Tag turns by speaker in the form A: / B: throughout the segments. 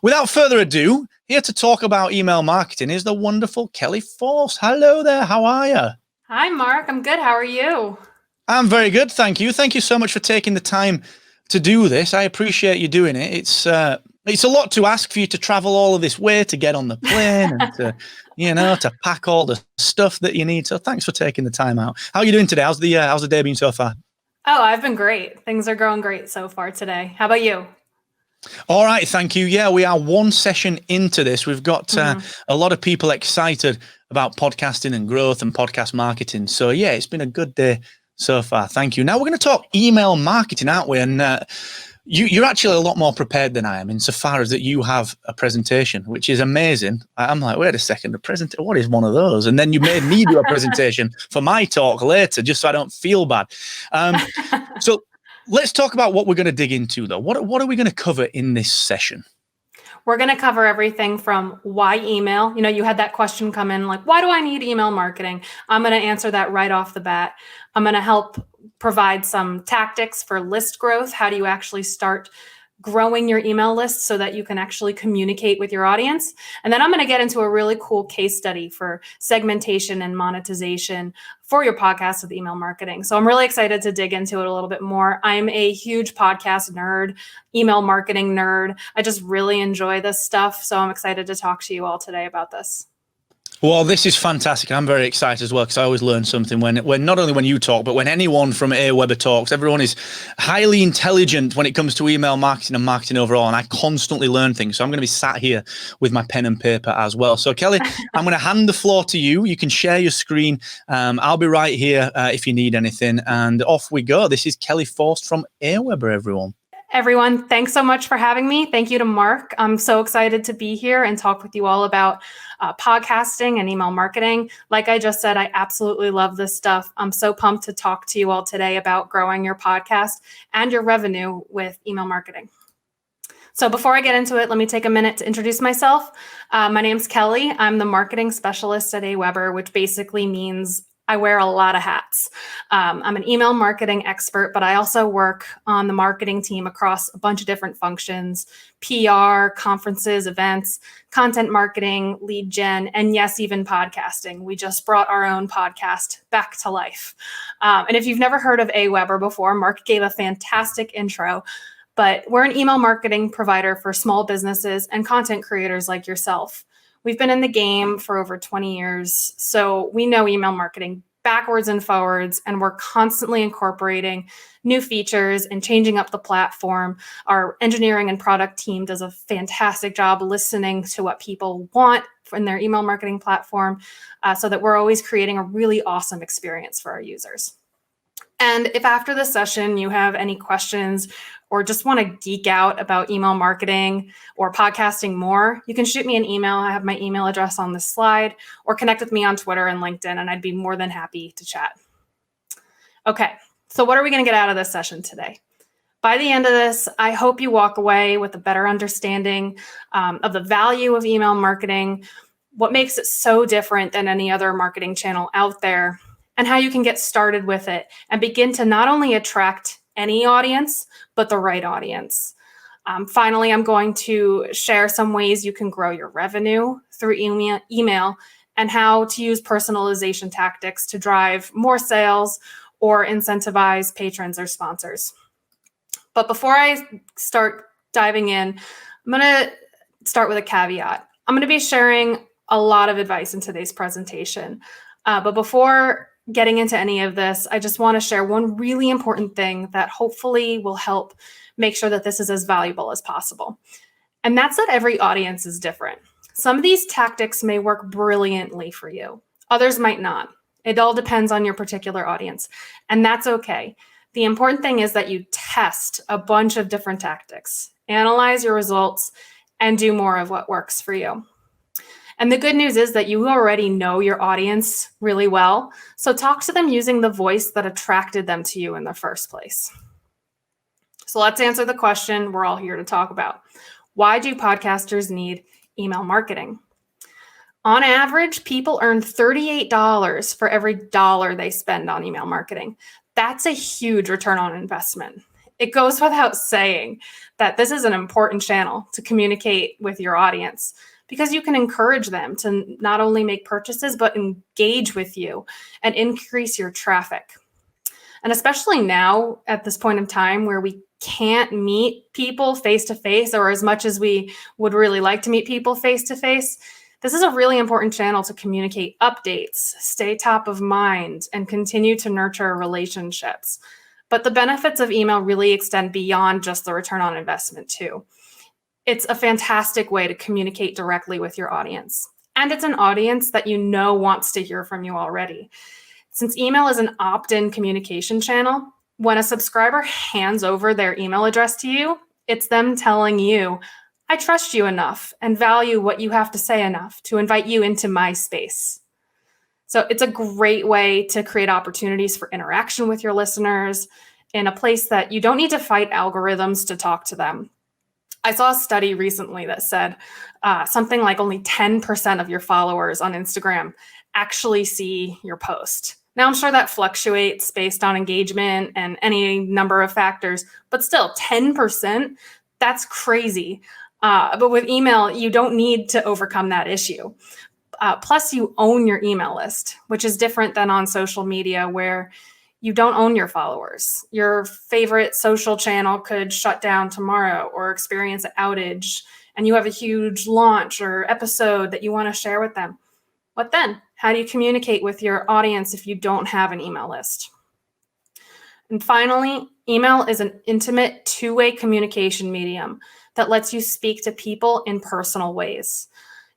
A: Without further ado, here to talk about email marketing is the wonderful Kelly Forst. Hello there, how are you?
B: Hi, Mark. I'm good. How are you?
A: I'm very good, thank you. Thank you so much for taking the time to do this. I appreciate you doing it. It's a lot to ask for you to travel all of this way to get on the plane and to pack all the stuff that you need. So thanks for taking the time out. How are you doing today? How's the day been so far?
B: Oh, I've been great. Things are going great so far today. How about you?
A: All right, thank you. Yeah, we are one session into this. We've got a lot of people excited about podcasting and growth and podcast marketing. So yeah, it's been a good day so far. Thank you. Now we're going to talk email marketing, aren't we? And you're actually a lot more prepared than I am insofar as that you have a presentation, which is amazing. I'm like, wait a second, what is one of those? And then you made me do a presentation for my talk later, just so I don't feel bad. So let's talk about what we're going to dig into, though. What are we going to cover in this session?
B: We're going to cover everything from why email. You had that question come in like, why do I need email marketing? I'm going to answer that right off the bat. I'm going to help provide some tactics for list growth. How do you actually start growing your email list so that you can actually communicate with your audience? And then I'm going to get into a really cool case study for segmentation and monetization for your podcast with email marketing. So I'm really excited to dig into it a little bit more. I'm a huge podcast nerd, email marketing nerd. I just really enjoy this stuff. So I'm excited to talk to you all today about this.
A: Well, this is fantastic. I'm very excited as well because I always learn something when not only when you talk, but when anyone from AWeber talks. Everyone is highly intelligent when it comes to email marketing and marketing overall, and I constantly learn things. So I'm going to be sat here with my pen and paper as well. So Kelly, I'm going to hand the floor to you. You can share your screen. I'll be right here if you need anything, and off we go. This is Kelly Forst from AWeber, everyone.
B: Everyone, thanks so much for having me. Thank you to Mark. I'm so excited to be here and talk with you all about podcasting and email marketing. Like I just said, I absolutely love this stuff. I'm so pumped to talk to you all today about growing your podcast and your revenue with email marketing. So before I get into it, let me take a minute to introduce myself. My name's Kelly. I'm the marketing specialist at AWeber, which basically means I wear a lot of hats. I'm an email marketing expert, but I also work on the marketing team across a bunch of different functions: PR, conferences, events, content marketing, lead gen, and yes, even podcasting. We just brought our own podcast back to life. And if you've never heard of AWeber before, Mark gave a fantastic intro, but we're an email marketing provider for small businesses and content creators like yourself. We've been in the game for over 20 years, so we know email marketing backwards and forwards, and we're constantly incorporating new features and changing up the platform. Our engineering and product team does a fantastic job listening to what people want in their email marketing platform so that we're always creating a really awesome experience for our users. And if after this session you have any questions or just want to geek out about email marketing or podcasting more, you can shoot me an email. I have my email address on this slide, or connect with me on Twitter and LinkedIn, and I'd be more than happy to chat. Okay, so what are we going to get out of this session today? By the end of this, I hope you walk away with a better understanding of the value of email marketing, what makes it so different than any other marketing channel out there, and how you can get started with it and begin to not only attract any audience, but the right audience. Finally, I'm going to share some ways you can grow your revenue through email and how to use personalization tactics to drive more sales or incentivize patrons or sponsors. But before I start diving in, I'm going to start with a caveat. I'm going to be sharing a lot of advice in today's presentation. But before getting into any of this, I just want to share one really important thing that hopefully will help make sure that this is as valuable as possible. And that's that every audience is different. Some of these tactics may work brilliantly for you. Others might not. It all depends on your particular audience. And that's okay. The important thing is that you test a bunch of different tactics, analyze your results, and do more of what works for you. And the good news is that you already know your audience really well. So talk to them using the voice that attracted them to you in the first place. So let's answer the question we're all here to talk about. Why do podcasters need email marketing? On average, people earn $38 for every dollar they spend on email marketing. That's a huge return on investment. It goes without saying that this is an important channel to communicate with your audience, because you can encourage them to not only make purchases, but engage with you and increase your traffic. And especially now at this point in time where we can't meet people face to face, or as much as we would really like to meet people face to face, this is a really important channel to communicate updates, stay top of mind, and continue to nurture relationships. But the benefits of email really extend beyond just the return on investment too. It's a fantastic way to communicate directly with your audience. And it's an audience that you know wants to hear from you already. Since email is an opt-in communication channel, when a subscriber hands over their email address to you, it's them telling you, I trust you enough and value what you have to say enough to invite you into my space. So it's a great way to create opportunities for interaction with your listeners in a place that you don't need to fight algorithms to talk to them. I saw a study recently that said something like only 10% of your followers on Instagram actually see your post. Now, I'm sure that fluctuates based on engagement and any number of factors, but still 10%, that's crazy. But with email, you don't need to overcome that issue. Plus, you own your email list, which is different than on social media where you don't own your followers. Your favorite social channel could shut down tomorrow or experience an outage, and you have a huge launch or episode that you want to share with them. What then? How do you communicate with your audience if you don't have an email list? And finally, email is an intimate two-way communication medium that lets you speak to people in personal ways.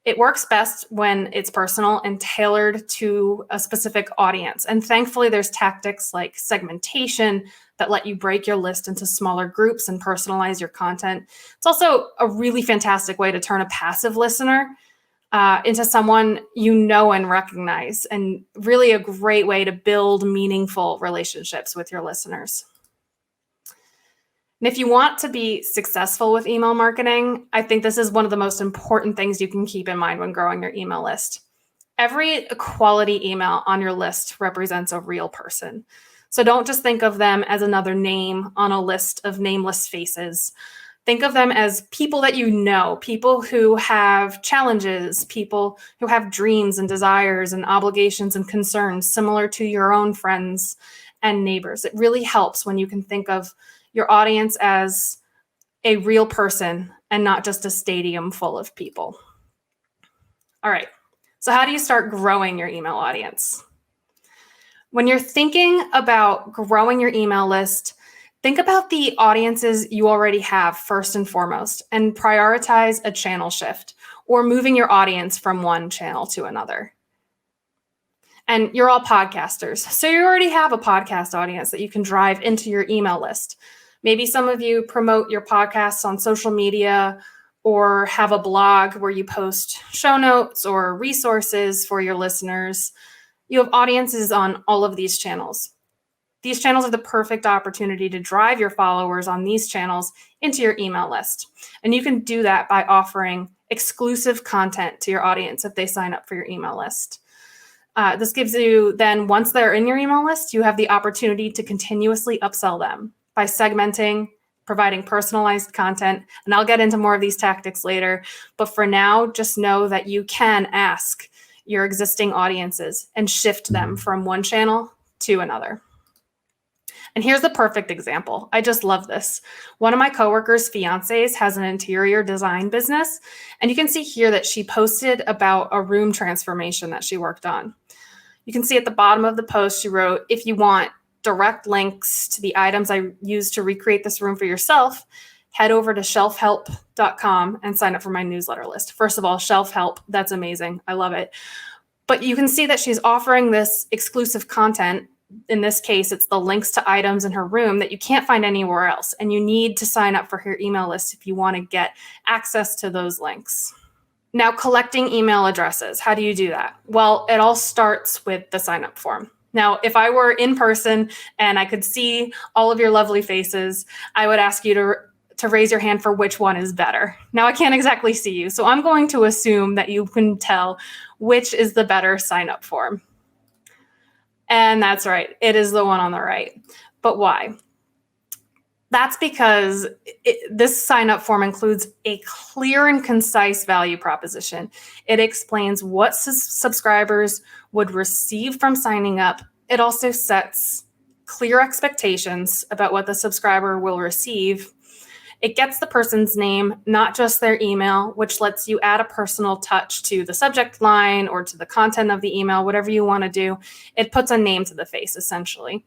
B: It works best when it's personal and tailored to a specific audience. And thankfully, there's tactics like segmentation that let you break your list into smaller groups and personalize your content. It's also a really fantastic way to turn a passive listener into someone you know and recognize, and really a great way to build meaningful relationships with your listeners. And if you want to be successful with email marketing, I think this is one of the most important things you can keep in mind when growing your email list. Every quality email on your list represents a real person. So don't just think of them as another name on a list of nameless faces. Think of them as people that you know, people who have challenges, people who have dreams and desires and obligations and concerns similar to your own friends and neighbors. It really helps when you can think of your audience as a real person and not just a stadium full of people. All right, so how do you start growing your email audience? When you're thinking about growing your email list, think about the audiences you already have first and foremost, and prioritize a channel shift or moving your audience from one channel to another. And you're all podcasters, so you already have a podcast audience that you can drive into your email list. Maybe some of you promote your podcasts on social media or have a blog where you post show notes or resources for your listeners. You have audiences on all of these channels. These channels are the perfect opportunity to drive your followers on these channels into your email list. And you can do that by offering exclusive content to your audience if they sign up for your email list. This gives you then, once they're in your email list, you have the opportunity to continuously upsell them by segmenting, providing personalized content. And I'll get into more of these tactics later. But for now, just know that you can ask your existing audiences and shift them from one channel to another. And here's the perfect example. I just love this. One of my coworkers' fiancés has an interior design business. And you can see here that she posted about a room transformation that she worked on. You can see at the bottom of the post, she wrote, if you want direct links to the items I used to recreate this room for yourself, head over to shelfhelp.com and sign up for my newsletter list. First of all, Shelf Help, that's amazing. I love it. But you can see that she's offering this exclusive content. In this case, it's the links to items in her room that you can't find anywhere else. And you need to sign up for her email list if you want to get access to those links. Now, collecting email addresses. How do you do that? Well, it all starts with the sign up form. Now, if I were in person and I could see all of your lovely faces, I would ask you to raise your hand for which one is better. Now, I can't exactly see you, so I'm going to assume that you can tell which is the better sign up form. And that's right. It is the one on the right. But why? That's because this sign up form includes a clear and concise value proposition. It explains what subscribers would receive from signing up. It also sets clear expectations about what the subscriber will receive. It gets the person's name, not just their email, which lets you add a personal touch to the subject line or to the content of the email, whatever you want to do. It puts a name to the face, essentially.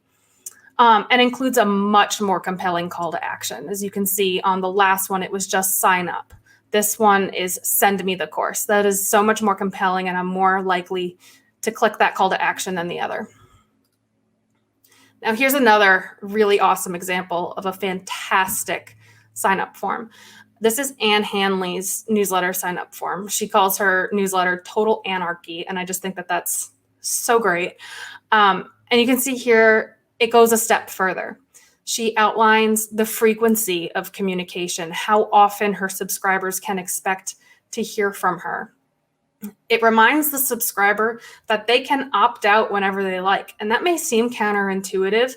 B: And includes a much more compelling call to action. As you can see on the last one, it was just sign up. This one is send me the course. That is so much more compelling, and I'm more likely to click that call to action than the other. Now, here's another really awesome example of a fantastic sign up form. This is Anne Hanley's newsletter sign up form. She calls her newsletter Total Anarchy, and I just think that that's so great. And you can see here, it goes a step further. She outlines the frequency of communication, how often her subscribers can expect to hear from her. It reminds the subscriber that they can opt out whenever they like. And that may seem counterintuitive,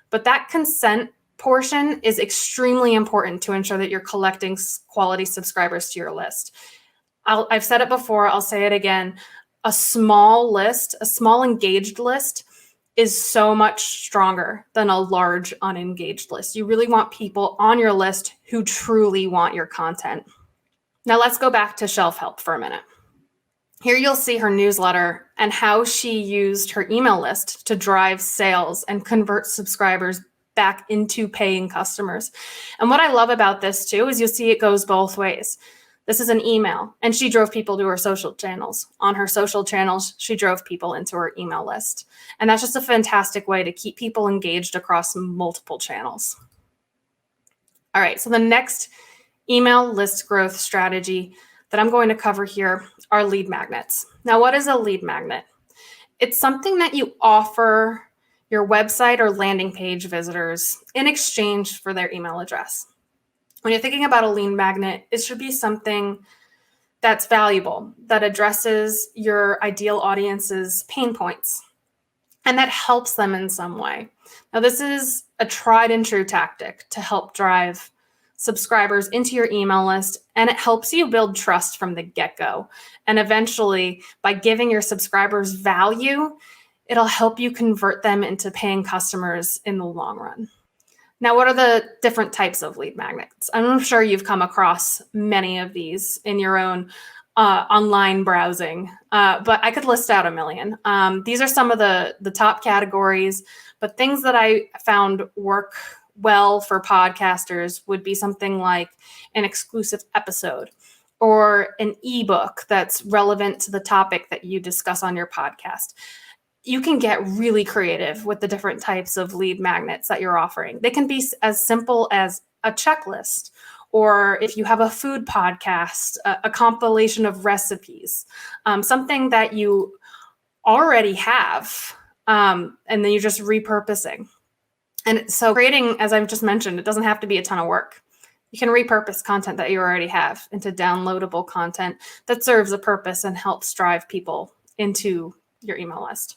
B: but that consent portion is extremely important to ensure that you're collecting quality subscribers to your list. I've said it before, I'll say it again. A small list, a small engaged list, is so much stronger than a large unengaged list. You really want people on your list who truly want your content. Now let's go back to shelf help for a minute. Here you'll see her newsletter and how she used her email list to drive sales and convert subscribers back into paying customers. And what I love about this too is you'll see it goes both ways. This is an email, and she drove people to her social channels. On her social channels, she drove people into her email list. And that's just a fantastic way to keep people engaged across multiple channels. All right, so the next email list growth strategy that I'm going to cover here are lead magnets. Now, what is a lead magnet? It's something that you offer your website or landing page visitors in exchange for their email address. When you're thinking about a lead magnet, it should be something that's valuable, that addresses your ideal audience's pain points, and that helps them in some way. Now, this is a tried and true tactic to help drive subscribers into your email list, and it helps you build trust from the get-go. And eventually, by giving your subscribers value, it'll help you convert them into paying customers in the long run. Now, what are the different types of lead magnets? I'm sure you've come across many of these in your own online browsing, but I could list out a million. These are some of the top categories, but things that I found work well for podcasters would be something like an exclusive episode or an ebook that's relevant to the topic that you discuss on your podcast. You can get really creative with the different types of lead magnets that you're offering. They can be as simple as a checklist, or if you have a food podcast, a compilation of recipes, something that you already have, and then you're just repurposing. And so creating, as I've just mentioned, it doesn't have to be a ton of work. You can repurpose content that you already have into downloadable content that serves a purpose and helps drive people into your email list.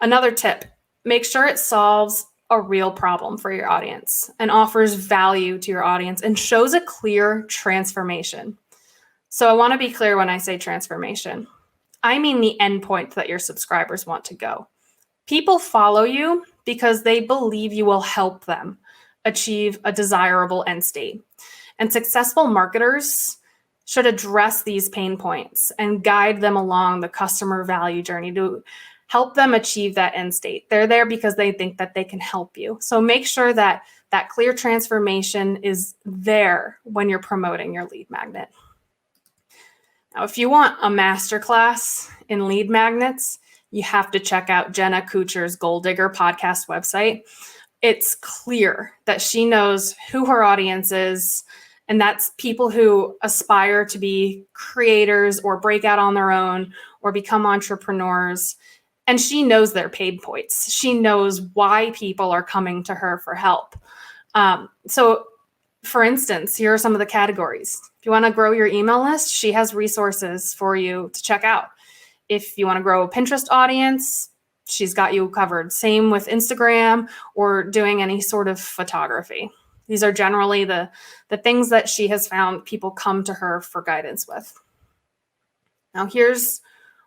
B: Another tip, make sure it solves a real problem for your audience and offers value to your audience and shows a clear transformation. So I want to be clear when I say transformation. I mean the endpoint that your subscribers want to go. People follow you because they believe you will help them achieve a desirable end state. And successful marketers should address these pain points and guide them along the customer value journey to help them achieve that end state. They're there because they think that they can help you. So make sure that that clear transformation is there when you're promoting your lead magnet. Now, if you want a masterclass in lead magnets, you have to check out Jenna Kuchar's Gold Digger podcast website. It's clear that she knows who her audience is, and that's people who aspire to be creators or break out on their own or become entrepreneurs. And she knows their pain points. She knows why people are coming to her for help. So for instance, here are some of the categories. If you want to grow your email list, she has resources for you to check out. If you want to grow a Pinterest audience, she's got you covered. Same with Instagram or doing any sort of photography. These are generally the things that she has found people come to her for guidance with. Now, here's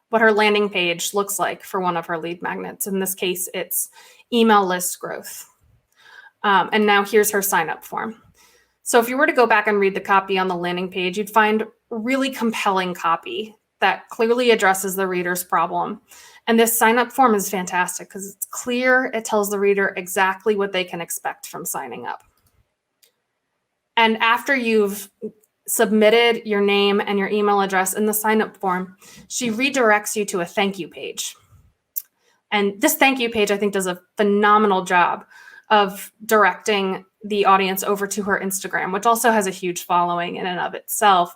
B: what her landing page looks like for one of her lead magnets. In this case, it's email list growth. And now here's her sign up form. So if you were to go back and read the copy on the landing page, you'd find really compelling copy that clearly addresses the reader's problem. And this sign up form is fantastic because it's clear. It tells the reader exactly what they can expect from signing up. And after you've submitted your name and your email address in the sign up form, she redirects you to a thank you page. And this thank you page, I think, does a phenomenal job of directing the audience over to her Instagram, which also has a huge following in and of itself.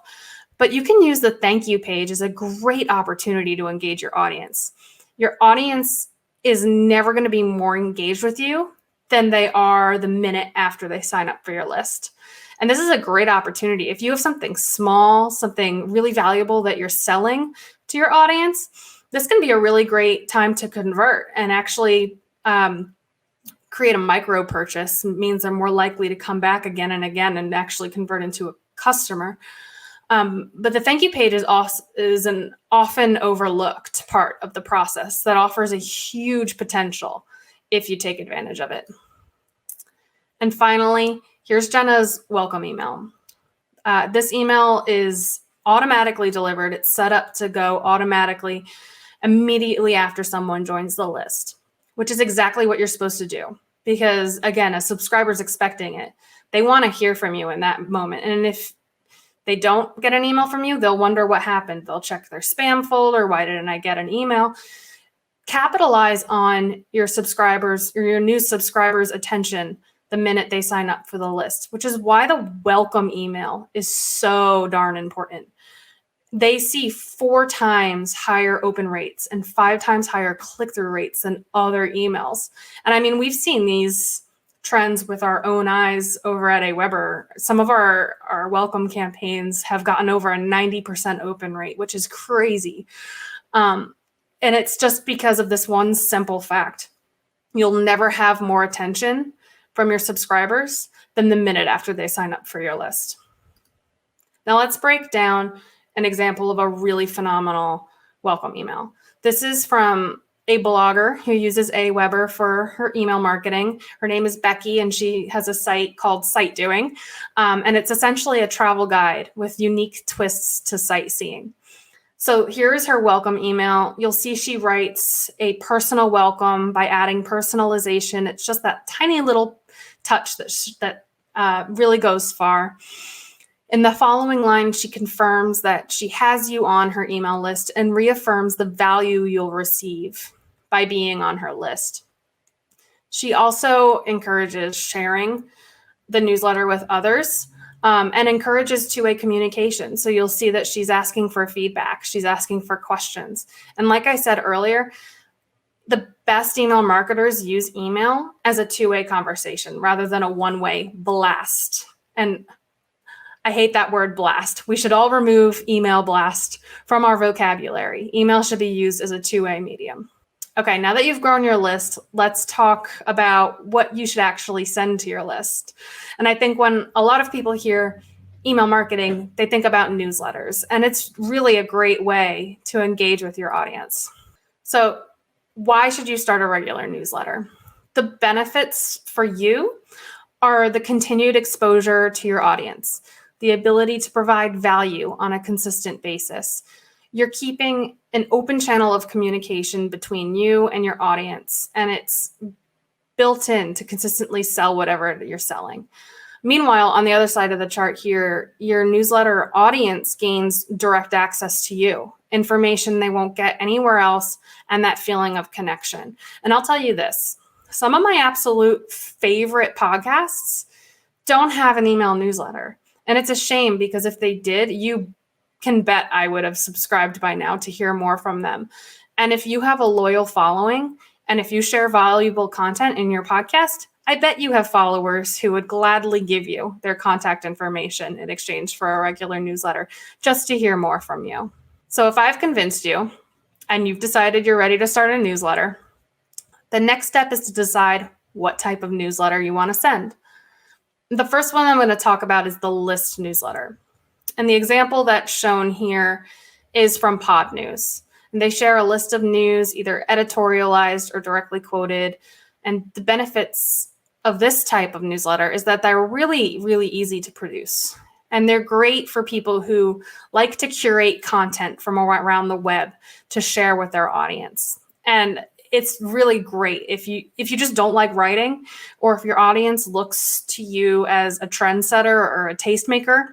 B: But you can use the thank you page as a great opportunity to engage your audience. Your audience is never going to be more engaged with you than they are the minute after they sign up for your list. And this is a great opportunity. If you have something small, something really valuable that you're selling to your audience, this can be a really great time to convert and actually create a micro purchase. It means they're more likely to come back again and again and actually convert into a customer. But the thank you page is an often overlooked part of the process that offers a huge potential if you take advantage of it. And finally, here's Jenna's welcome email. This email is automatically delivered. It's set up to go automatically immediately after someone joins the list, which is exactly what you're supposed to do. Because again, a subscriber's expecting it. They want to hear from you in that moment. And if they don't get an email from you, they'll wonder what happened. They'll check their spam folder. Why didn't I get an email? Capitalize on your subscribers or your new subscribers' attention the minute they sign up for the list, which is why the welcome email is so darn important. They see 4 times higher open rates and 5 times higher click-through rates than other emails. And I mean, we've seen these trends with our own eyes over at AWeber. Some of our welcome campaigns have gotten over a 90% open rate, which is crazy. And it's just because of this one simple fact. You'll never have more attention from your subscribers than the minute after they sign up for your list. Now let's break down an example of a really phenomenal welcome email. This is from a blogger who uses AWeber for her email marketing. Her name is Becky, and she has a site called Site Doing. And it's essentially a travel guide with unique twists to sightseeing. So here is her welcome email. You'll see she writes a personal welcome by adding personalization. It's just that tiny little touch that really goes far. In the following line, she confirms that she has you on her email list and reaffirms the value you'll receive by being on her list. She also encourages sharing the newsletter with others and encourages two-way communication. So you'll see that she's asking for feedback. She's asking for questions. And like I said earlier, the best email marketers use email as a two-way conversation rather than a one-way blast. And I hate that word blast. We should all remove email blast from our vocabulary. Email should be used as a two-way medium. Okay, now that you've grown your list, let's talk about what you should actually send to your list. And I think when a lot of people hear email marketing, they think about newsletters, and it's really a great way to engage with your audience. So why should you start a regular newsletter? The benefits for you are the continued exposure to your audience, the ability to provide value on a consistent basis. You're keeping an open channel of communication between you and your audience, and it's built in to consistently sell whatever you're selling. Meanwhile, on the other side of the chart here, your newsletter audience gains direct access to you, information they won't get anywhere else, and that feeling of connection. And I'll tell you this, some of my absolute favorite podcasts don't have an email newsletter. And it's a shame because if they did, you can bet I would have subscribed by now to hear more from them. And if you have a loyal following, and if you share valuable content in your podcast, I bet you have followers who would gladly give you their contact information in exchange for a regular newsletter just to hear more from you. So if I've convinced you and you've decided you're ready to start a newsletter, The next step is to decide what type of newsletter you want to send. The first one I'm going to talk about is the list newsletter. And the example that's shown here is from Pod News. And they share a list of news, either editorialized or directly quoted. And the benefits of this type of newsletter is that they're really, really easy to produce. And they're great for people who like to curate content from around the web to share with their audience. And it's really great if you just don't like writing, or if your audience looks to you as a trendsetter or a tastemaker.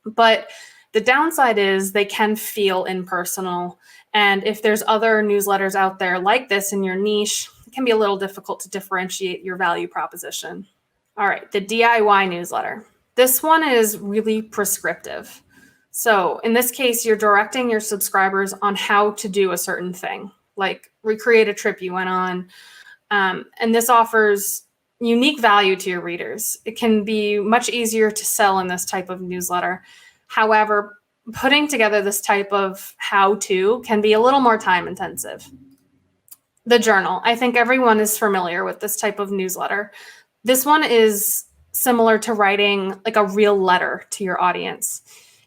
B: But the downside is they can feel impersonal. And if there's other newsletters out there like this in your niche, it can be a little difficult to differentiate your value proposition. All right, the DIY newsletter. This one is really prescriptive. So in this case, you're directing your subscribers on how to do a certain thing, like recreate a trip you went on. And this offers unique value to your readers. It can be much easier to sell in this type of newsletter. However, putting together this type of how-to can be a little more time intensive. The journal. I think everyone is familiar with this type of newsletter. This one is similar to writing like a real letter to your audience.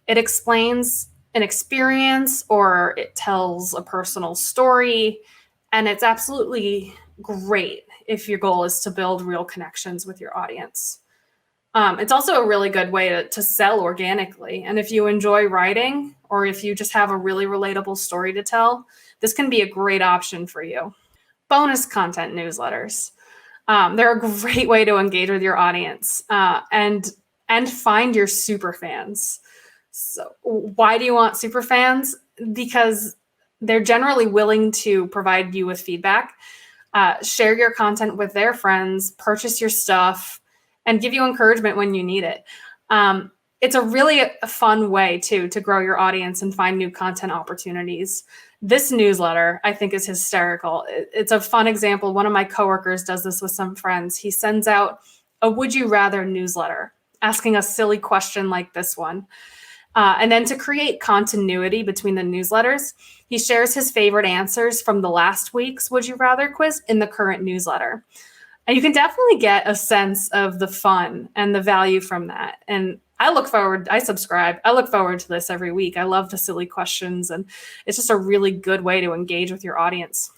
B: It explains an experience or it tells a personal story, and it's absolutely great if your goal is to build real connections with your audience. It's also a really good way to sell organically. And if you enjoy writing, or if you just have a really relatable story to tell, this can be a great option for you. Bonus content newsletters. They're a great way to engage with your audience and find your super fans. So why do you want super fans? Because they're generally willing to provide you with feedback, share your content with their friends, purchase your stuff, and give you encouragement when you need it. It's a really fun way to grow your audience and find new content opportunities. This newsletter, I think, is hysterical. It's a fun example. One of my coworkers does this with some friends. He sends out a would you rather newsletter, asking a silly question like this one. And then to create continuity between the newsletters, he shares his favorite answers from the last week's would you rather quiz in the current newsletter. And you can definitely get a sense of the fun and the value from that. And I subscribe. I look forward to this every week. I love the silly questions, and it's just a really good way to engage with your audience.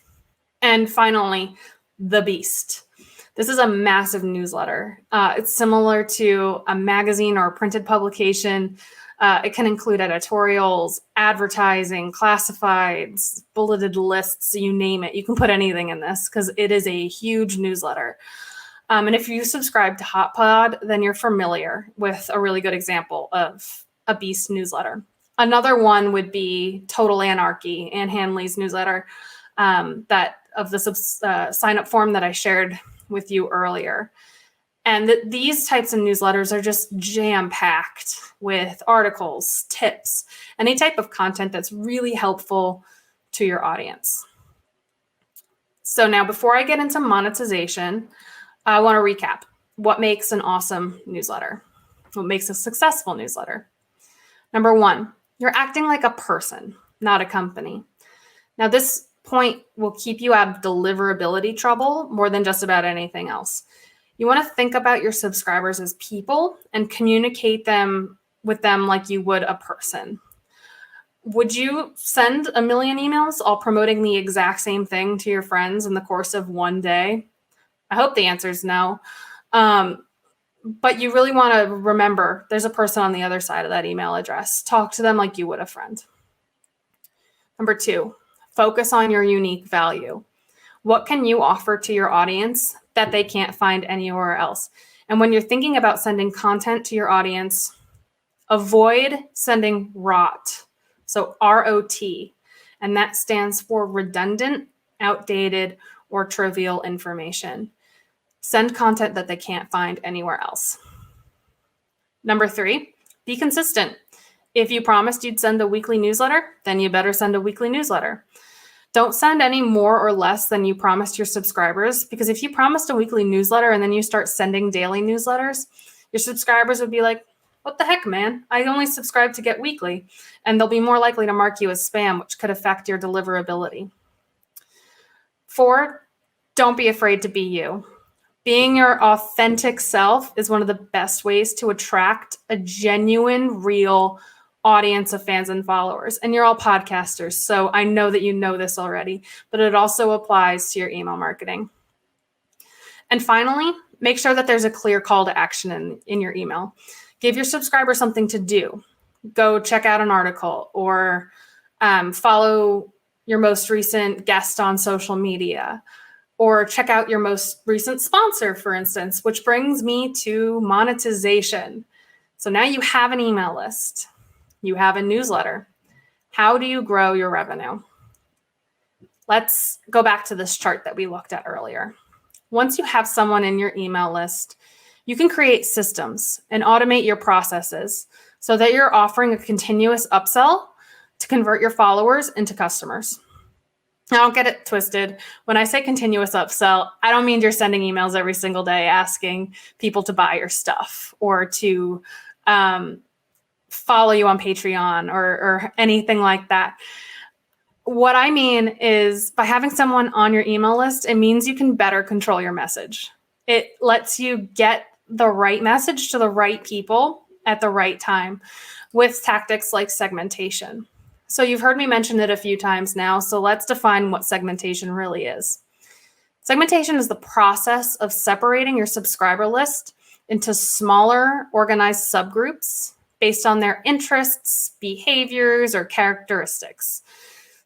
B: And finally, The Beast. This is a massive newsletter. It's similar to a magazine or a printed publication. It can include editorials, advertising, classifieds, bulleted lists, you name it. You can put anything in this because it is a huge newsletter. And if you subscribe to HotPod, then you're familiar with a really good example of a Beast newsletter. Another one would be Total Anarchy, Ann Hanley's newsletter, that of the sign-up form that I shared with you earlier. And these types of newsletters are just jam-packed with articles, tips, any type of content that's really helpful to your audience. So now, before I get into monetization, I want to recap what makes an awesome newsletter, what makes a successful newsletter. Number one, you're acting like a person, not a company. Now, this point will keep you out of deliverability trouble more than just about anything else. You want to think about your subscribers as people and communicate with them like you would a person. Would you send 1 million emails all promoting the exact same thing to your friends in the course of one day? I hope the answer is no. But you really want to remember there's a person on the other side of that email address. Talk to them like you would a friend. Number two, focus on your unique value. What can you offer to your audience that they can't find anywhere else? And when you're thinking about sending content to your audience, avoid sending ROT. So ROT. And that stands for redundant, outdated, or trivial information. Send content that they can't find anywhere else. Number three, be consistent. If you promised you'd send a weekly newsletter, then you better send a weekly newsletter. Don't send any more or less than you promised your subscribers, because if you promised a weekly newsletter and then you start sending daily newsletters, your subscribers would be like, what the heck, man? I only subscribe to get weekly. And they'll be more likely to mark you as spam, which could affect your deliverability. 4, don't be afraid to be you. Being your authentic self is one of the best ways to attract a genuine, real audience of fans and followers. And you're all podcasters, so I know that you know this already, but it also applies to your email marketing. And finally, make sure that there's a clear call to action in your email. Give your subscribers something to do. Go check out an article or follow your most recent guest on social media, or check out your most recent sponsor, for instance, which brings me to monetization. So now you have an email list, you have a newsletter. How do you grow your revenue? Let's go back to this chart that we looked at earlier. Once you have someone in your email list, you can create systems and automate your processes so that you're offering a continuous upsell to convert your followers into customers. Now, don't get it twisted. When I say continuous upsell, I don't mean you're sending emails every single day asking people to buy your stuff or to follow you on Patreon or anything like that. What I mean is by having someone on your email list, it means you can better control your message. It lets you get the right message to the right people at the right time with tactics like segmentation. So you've heard me mention it a few times now, so let's define what segmentation really is. Segmentation is the process of separating your subscriber list into smaller, organized subgroups based on their interests, behaviors, or characteristics.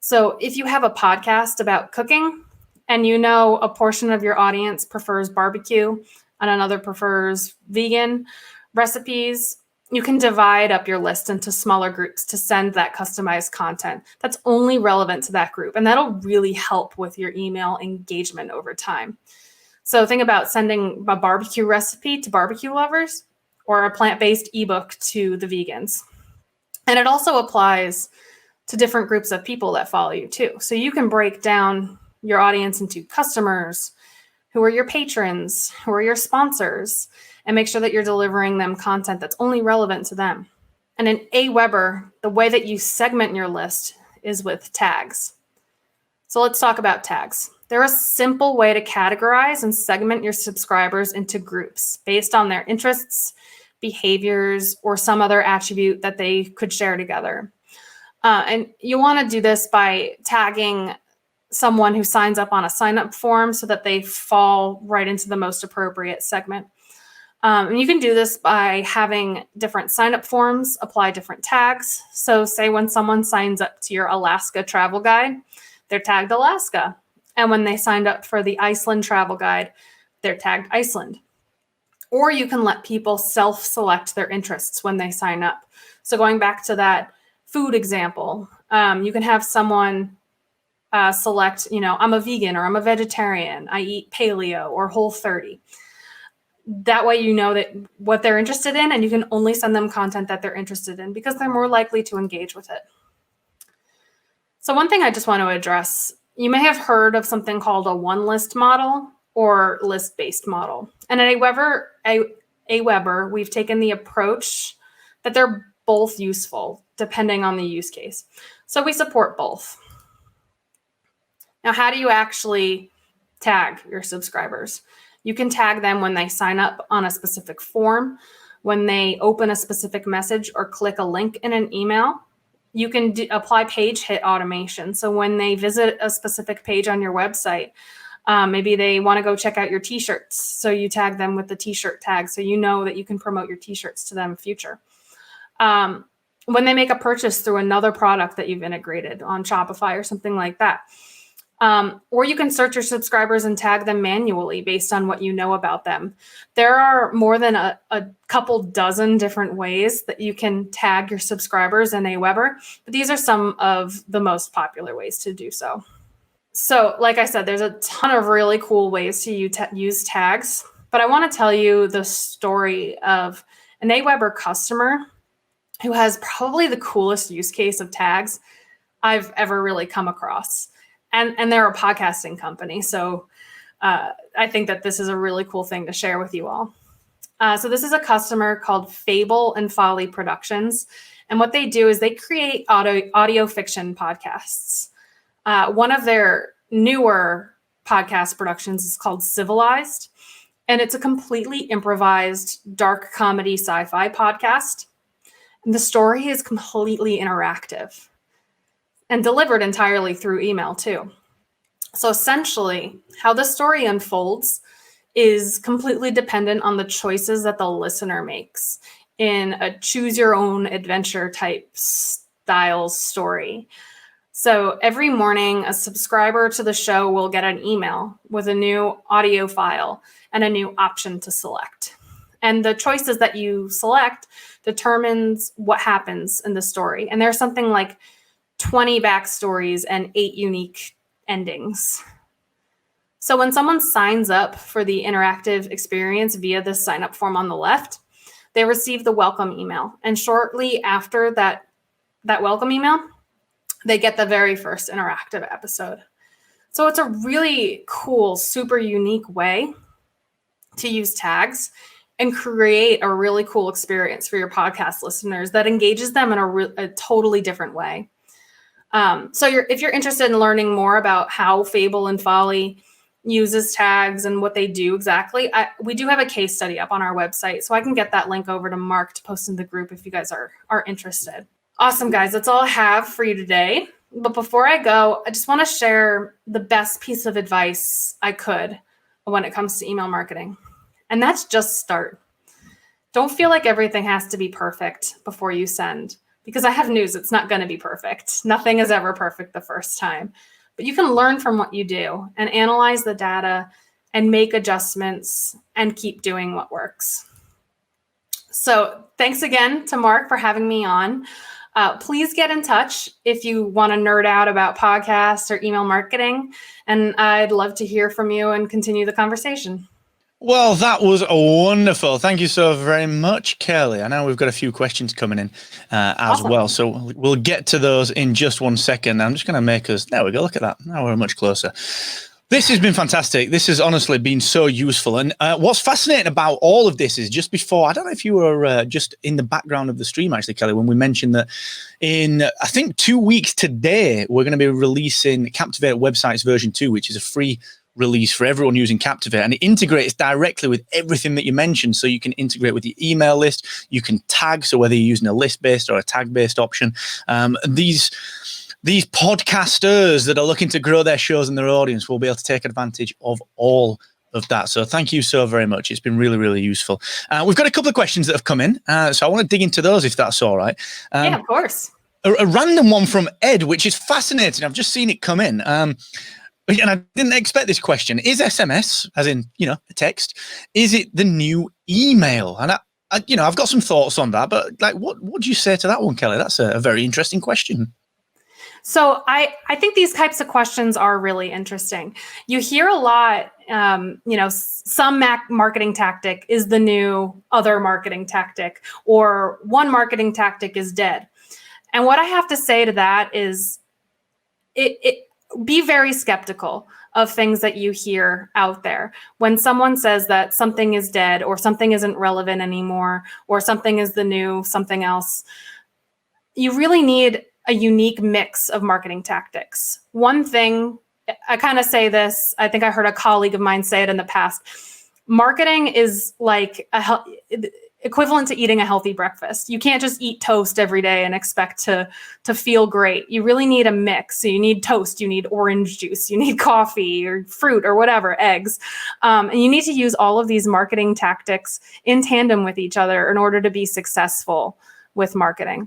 B: So if you have a podcast about cooking and you know a portion of your audience prefers barbecue and another prefers vegan recipes, you can divide up your list into smaller groups to send that customized content that's only relevant to that group. And that'll really help with your email engagement over time. So think about sending a barbecue recipe to barbecue lovers or a plant-based ebook to the vegans. And it also applies to different groups of people that follow you too. So you can break down your audience into customers, who are your patrons, who are your sponsors, and make sure that you're delivering them content that's only relevant to them. And in AWeber, the way that you segment your list is with tags. So let's talk about tags. They're a simple way to categorize and segment your subscribers into groups based on their interests, behaviors, or some other attribute that they could share together. And you want to do this by tagging someone who signs up on a sign-up form so that they fall right into the most appropriate segment. And you can do this by having different sign-up forms apply different tags. So say when someone signs up to your Alaska travel guide, they're tagged Alaska. And when they signed up for the Iceland travel guide, they're tagged Iceland. Or you can let people self-select their interests when they sign up. So going back to that food example, you can have someone select, I'm a vegan or I'm a vegetarian, I eat paleo or Whole30. That way you know that what they're interested in, and you can only send them content that they're interested in because they're more likely to engage with it. So one thing I just want to address, you may have heard of something called a one list model or list-based model. And at AWeber, we've taken the approach that they're both useful depending on the use case. So we support both. Now, how do you actually tag your subscribers? You can tag them when they sign up on a specific form, when they open a specific message or click a link in an email. You can apply page hit automation. So when they visit a specific page on your website, maybe they want to go check out your t-shirts. So you tag them with the t-shirt tag so you know that you can promote your t-shirts to them in future. When they make a purchase through another product that you've integrated on Shopify or something like that. Or you can search your subscribers and tag them manually based on what you know about them. There are more than a couple dozen different ways that you can tag your subscribers in AWeber, but these are some of the most popular ways to do so. So like I said, there's a ton of really cool ways to use tags, but I want to tell you the story of an AWeber customer who has probably the coolest use case of tags I've ever really come across. And they're a podcasting company. So I think that this is a really cool thing to share with you all. So this is a customer called Fable and Folly Productions. And what they do is they create audio fiction podcasts. One of their newer podcast productions is called Civilized. And it's a completely improvised dark comedy sci-fi podcast. And the story is completely interactive and delivered entirely through email too. So essentially, how the story unfolds is completely dependent on the choices that the listener makes in a choose your own adventure type style story. So every morning, a subscriber to the show will get an email with a new audio file and a new option to select. And the choices that you select determines what happens in the story. And there's something like 20 backstories and 8 unique endings. So when someone signs up for the interactive experience via the sign up form on the left, they receive the welcome email. And shortly after that welcome email, they get the very first interactive episode. So it's a really cool, super unique way to use tags and create a really cool experience for your podcast listeners that engages them in a totally different way. So if you're interested in learning more about how Fable and Folly uses tags and what they do exactly, we do have a case study up on our website, so I can get that link over to Mark to post in the group if you guys are interested. Awesome, guys. That's all I have for you today. But before I go, I just want to share the best piece of advice I could when it comes to email marketing. And that's just start. Don't feel like everything has to be perfect before you send, because I have news. It's not going to be perfect. Nothing is ever perfect the first time. But you can learn from what you do and analyze the data and make adjustments and keep doing what works. So thanks again to Mark for having me on. Please get in touch if you want to nerd out about podcasts or email marketing. And I'd love to hear from you and continue the conversation.
A: Well, that was wonderful. Thank you so very much, Kelly. I know we've got a few questions coming in as well. So we'll get to those in just one second. I'm just going to make us, there we go, look at that. Now we're much closer. This has been fantastic. This has honestly been so useful. And what's fascinating about all of this is just before, I don't know if you were just in the background of the stream, actually, Kelly, when we mentioned that in, I think, 2 weeks today, we're going to be releasing Captivate Websites version 2, which is a free release for everyone using Captivate, and it integrates directly with everything that you mentioned. So you can integrate with your email list, you can tag, so whether you're using a list-based or a tag-based option. These podcasters that are looking to grow their shows and their audience will be able to take advantage of all of that. So thank you so very much. It's been really, really useful. We've got a couple of questions that have come in, so I want to dig into those if that's all right.
B: Yeah, of course.
A: A random one from Ed, which is fascinating. I've just seen it come in. And I didn't expect this question. Is SMS, as in, a text, is it the new email? And I've got some thoughts on that, but what do you say to that one, Kelly? That's a very interesting question.
B: So I think these types of questions are really interesting. You hear a lot, some marketing tactic is the new other marketing tactic, or one marketing tactic is dead. And what I have to say to that is be very skeptical of things that you hear out there. When someone says that something is dead or something isn't relevant anymore or something is the new something else, you really need a unique mix of marketing tactics. One thing, I kind of say this, I think I heard a colleague of mine say it in the past, marketing is like equivalent to eating a healthy breakfast. You can't just eat toast every day and expect to feel great. You really need a mix. So you need toast, you need orange juice, you need coffee or fruit or whatever, eggs. And you need to use all of these marketing tactics in tandem with each other in order to be successful with marketing.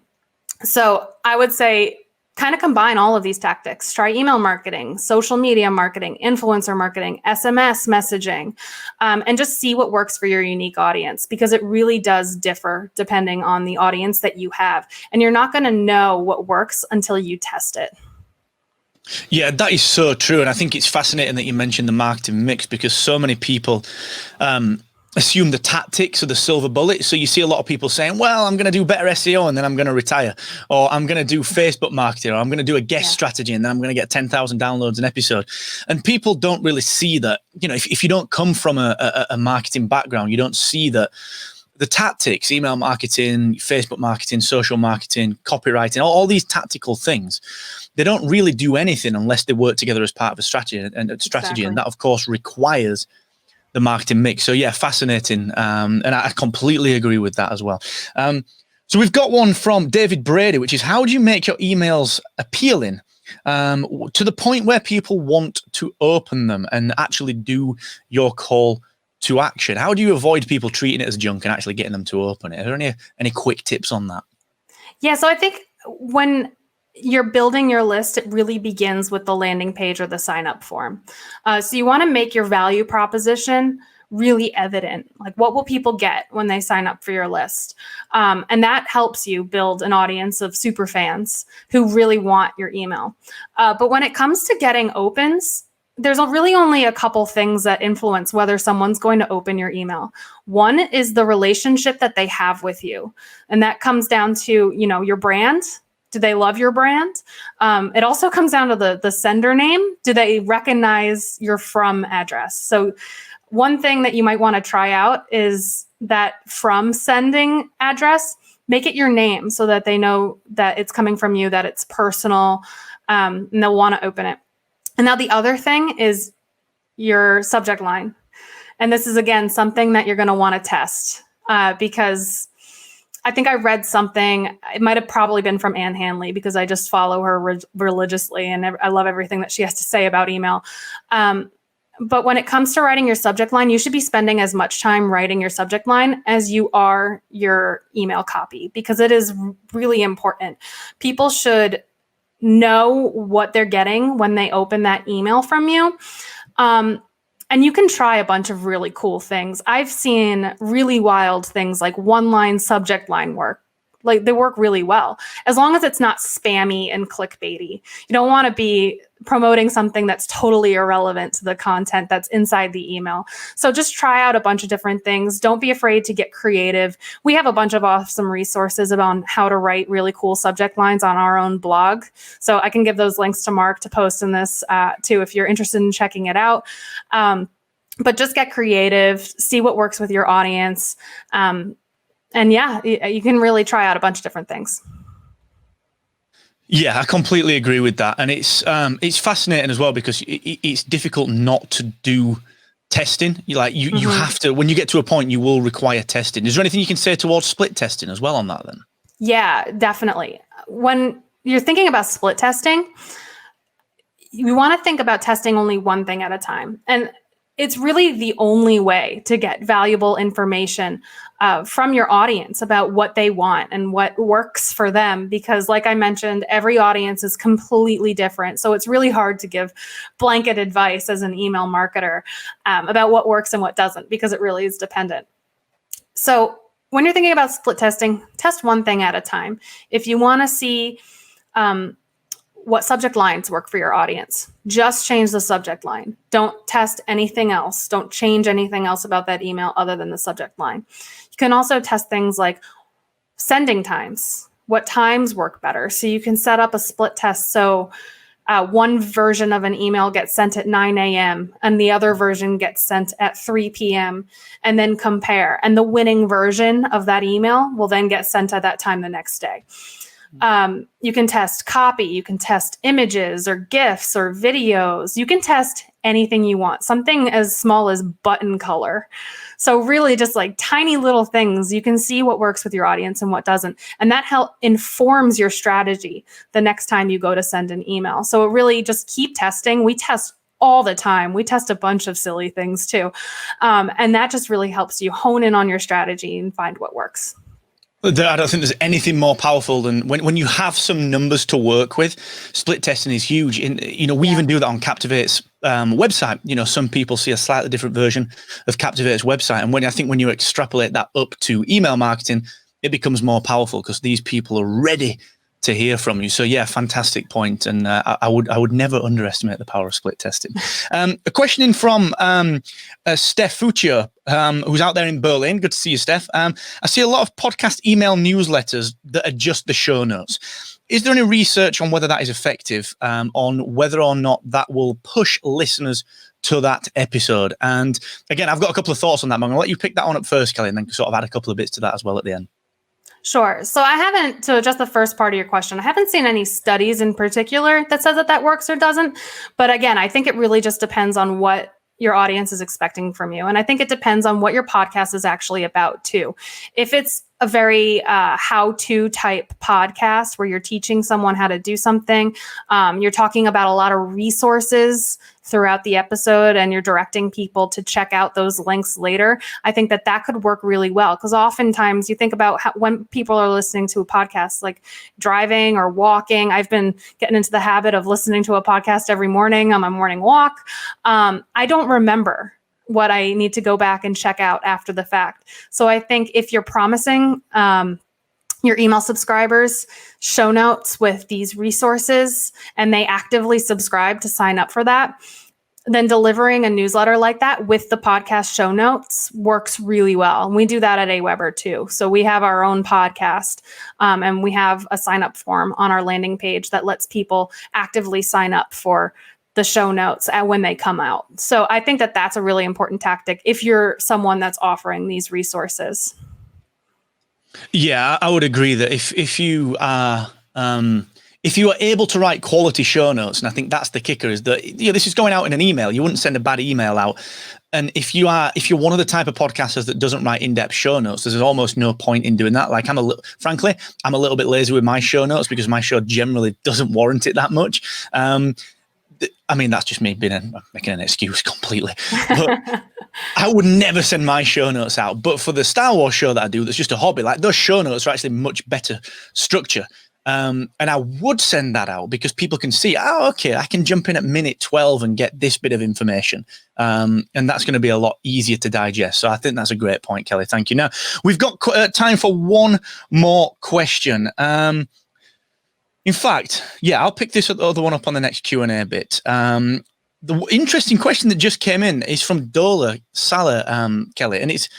B: So I would say kind of combine all of these tactics. Try email marketing, social media marketing, influencer marketing, SMS messaging, and just see what works for your unique audience, because it really does differ depending on the audience that you have. And you're not going to know what works until you test it.
A: Yeah, that is so true. And I think it's fascinating that you mentioned the marketing mix, because so many people assume the tactics are the silver bullet. So you see a lot of people saying, well, I'm going to do better SEO and then I'm going to retire, or I'm going to do Facebook marketing, or I'm going to do a guest strategy and then I'm going to get 10,000 downloads an episode. And people don't really see that, if you don't come from a marketing background, you don't see that the tactics, email marketing, Facebook marketing, social marketing, copywriting, all these tactical things, they don't really do anything unless they work together as part of a strategy. And that, of course, requires the marketing mix. So yeah, fascinating. And I completely agree with that as well. So we've got one from David Brady, which is, how do you make your emails appealing to the point where people want to open them and actually do your call to action? How do you avoid people treating it as junk and actually getting them to open it? Are there any quick tips on that?
B: Yeah, so I think when you're building your list, it really begins with the landing page or the sign up form. So you want to make your value proposition really evident. Like, what will people get when they sign up for your list? And that helps you build an audience of super fans who really want your email. But when it comes to getting opens, there's really only a couple things that influence whether someone's going to open your email. One is the relationship that they have with you. And that comes down to, your brand. Do they love your brand? It also comes down to the sender name. Do they recognize your from address? So one thing that you might want to try out is that from sending address, make it your name so that they know that it's coming from you, that it's personal, and they'll want to open it. And now the other thing is your subject line. And this is, again, something that you're going to want to test because I think I read something, it might have probably been from Ann Hanley because I just follow her religiously and I love everything that she has to say about email. But when it comes to writing your subject line, you should be spending as much time writing your subject line as you are your email copy because it is really important. People should know what they're getting when they open that email from you. And you can try a bunch of really cool things. I've seen really wild things like one-line subject line work. Like, they work really well, as long as it's not spammy and clickbaity. You don't want to be promoting something that's totally irrelevant to the content that's inside the email. So just try out a bunch of different things. Don't be afraid to get creative. We have a bunch of awesome resources about how to write really cool subject lines on our own blog. So I can give those links to Mark to post in this too, if you're interested in checking it out. But just get creative, see what works with your audience. And yeah, you can really try out a bunch of different things.
A: Yeah, I completely agree with that. And it's fascinating as well because it's difficult not to do testing. You have to, when you get to a point, you will require testing. Is there anything you can say towards split testing as well on that then?
B: Yeah, definitely. When you're thinking about split testing, you want to think about testing only one thing at a time. And it's really the only way to get valuable information from your audience about what they want and what works for them. Because like I mentioned, every audience is completely different. So it's really hard to give blanket advice as an email marketer about what works and what doesn't, because it really is dependent. So when you're thinking about split testing, test one thing at a time. If you want to see what subject lines work for your audience, just change the subject line. Don't test anything else. Don't change anything else about that email other than the subject line. You can also test things like sending times. What times work better? So you can set up a split test. So one version of an email gets sent at 9 a.m. and the other version gets sent at 3 p.m. and then compare. And the winning version of that email will then get sent at that time the next day. You can test copy, you can test images or GIFs or videos. You can test anything you want, something as small as button color. So really just like tiny little things, you can see what works with your audience and what doesn't. And that informs your strategy the next time you go to send an email. So really just keep testing. We test all the time. We test a bunch of silly things too. And that just really helps you hone in on your strategy and find what works.
A: I don't think there's anything more powerful than when you have some numbers to work with. Split testing is huge. We even do that on Captivate's website. Some people see a slightly different version of Captivate's website. And when you extrapolate that up to email marketing, it becomes more powerful because these people are ready to hear from you. So yeah, fantastic point. And I would never underestimate the power of split testing. A question in from Steph Fuccio, who's out there in Berlin. Good to see you, Steph. I see a lot of podcast email newsletters that are just the show notes. is there any research on whether that is effective, on whether or not that will push listeners to that episode? And again, I've got a couple of thoughts on that, but I'm going to let you pick that one up first, Kelly, and then sort of add a couple of bits to that as well at the end.
B: Sure. So I haven't, to address the first part of your question, I haven't seen any studies in particular that says that works or doesn't. But again, I think it really just depends on what your audience is expecting from you. And I think it depends on what your podcast is actually about too. If it's a very how-to type podcast where you're teaching someone how to do something, you're talking about a lot of resources throughout the episode, and you're directing people to check out those links later, I think that could work really well. Because oftentimes you think about when people are listening to a podcast, like driving or walking. I've been getting into the habit of listening to a podcast every morning on my morning walk. I don't remember what I need to go back and check out after the fact. So I think if you're promising your email subscribers show notes with these resources and they actively subscribe to sign up for that, then delivering a newsletter like that with the podcast show notes works really well. And we do that at AWeber too. So we have our own podcast and we have a sign up form on our landing page that lets people actively sign up for the show notes when they come out. So I think that that's a really important tactic if you're someone that's offering these resources.
A: Yeah, I would agree that if you are able to write quality show notes, and I think that's the kicker, is that this is going out in an email. You wouldn't send a bad email out. And if you're one of the type of podcasters that doesn't write in-depth show notes, there's almost no point in doing that. Like frankly, I'm a little bit lazy with my show notes because my show generally doesn't warrant it that much. I mean, that's just me making an excuse completely. But I would never send my show notes out. But for the Star Wars show that I do, that's just a hobby. Like those show notes are actually much better structure. And I would send that out because people can see, okay, I can jump in at minute 12 and get this bit of information. And that's going to be a lot easier to digest. So I think that's a great point, Kelly. Thank you. Now, we've got time for one more question. In fact, I'll pick this other one up on the next Q&A bit. The interesting question that just came in is from Dola Salah, Kelly, and it's,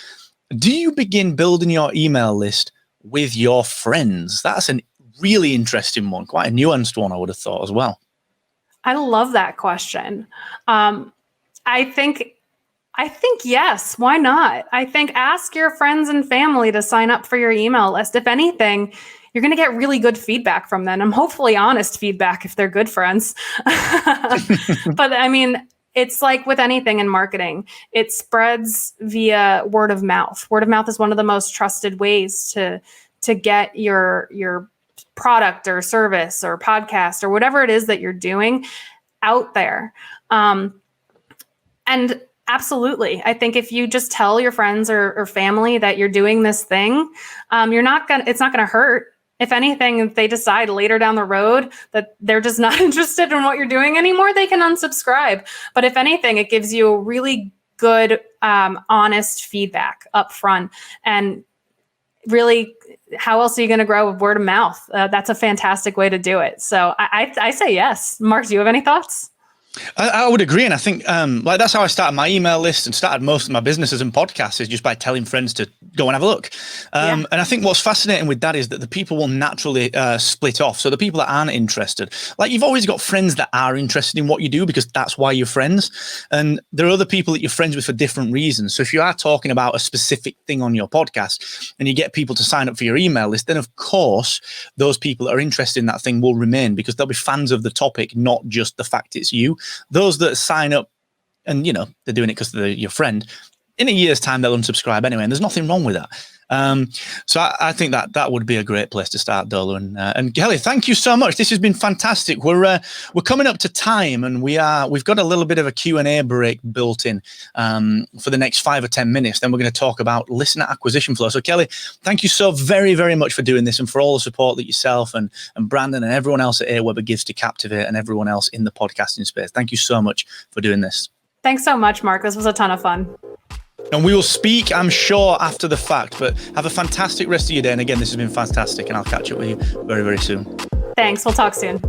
A: do you begin building your email list with your friends? That's a really interesting one, quite a nuanced one, I would have thought as well.
B: I love that question. I think yes, why not? I think ask your friends and family to sign up for your email list. If anything, you're going to get really good feedback from them, and hopefully honest feedback if they're good friends. But I mean, it's like with anything in marketing, it spreads via word of mouth. Word of mouth is one of the most trusted ways to get your product or service or podcast or whatever it is that you're doing out there. And absolutely, I think if you just tell your friends or family that you're doing this thing, it's not gonna hurt. If anything, if they decide later down the road that they're just not interested in what you're doing anymore, they can unsubscribe. But if anything, it gives you a really good, honest feedback up front. And really, how else are you going to grow with word of mouth? That's a fantastic way to do it. So I say yes. Mark, do you have any thoughts?
A: I would agree. And I think that's how I started my email list and started most of my businesses and podcasts, is just by telling friends to go and have a look. And I think what's fascinating with that is that the people will naturally split off. So the people that aren't interested, like you've always got friends that are interested in what you do because that's why you're friends. And there are other people that you're friends with for different reasons. So if you are talking about a specific thing on your podcast and you get people to sign up for your email list, then of course, those people that are interested in that thing will remain because they'll be fans of the topic, not just the fact it's you. Those that sign up and, they're doing it because they're your friend, in a year's time, they'll unsubscribe anyway. And there's nothing wrong with that. So I think that would be a great place to start, Dola. And Kelly, thank you so much. This has been fantastic. We're coming up to time, and we've got a little bit of a Q&A break built in for the next 5 or 10 minutes. Then we're going to talk about listener acquisition flow. So Kelly, thank you so very, very much for doing this and for all the support that yourself and Brandon and everyone else at AWeber gives to Captivate and everyone else in the podcasting space. Thank you so much for doing this. Thanks so much, Mark. This was a ton of fun. And we will speak, I'm sure, after the fact, but have a fantastic rest of your day. And again, this has been fantastic, and I'll catch up with you very, very soon. Thanks. We'll talk soon.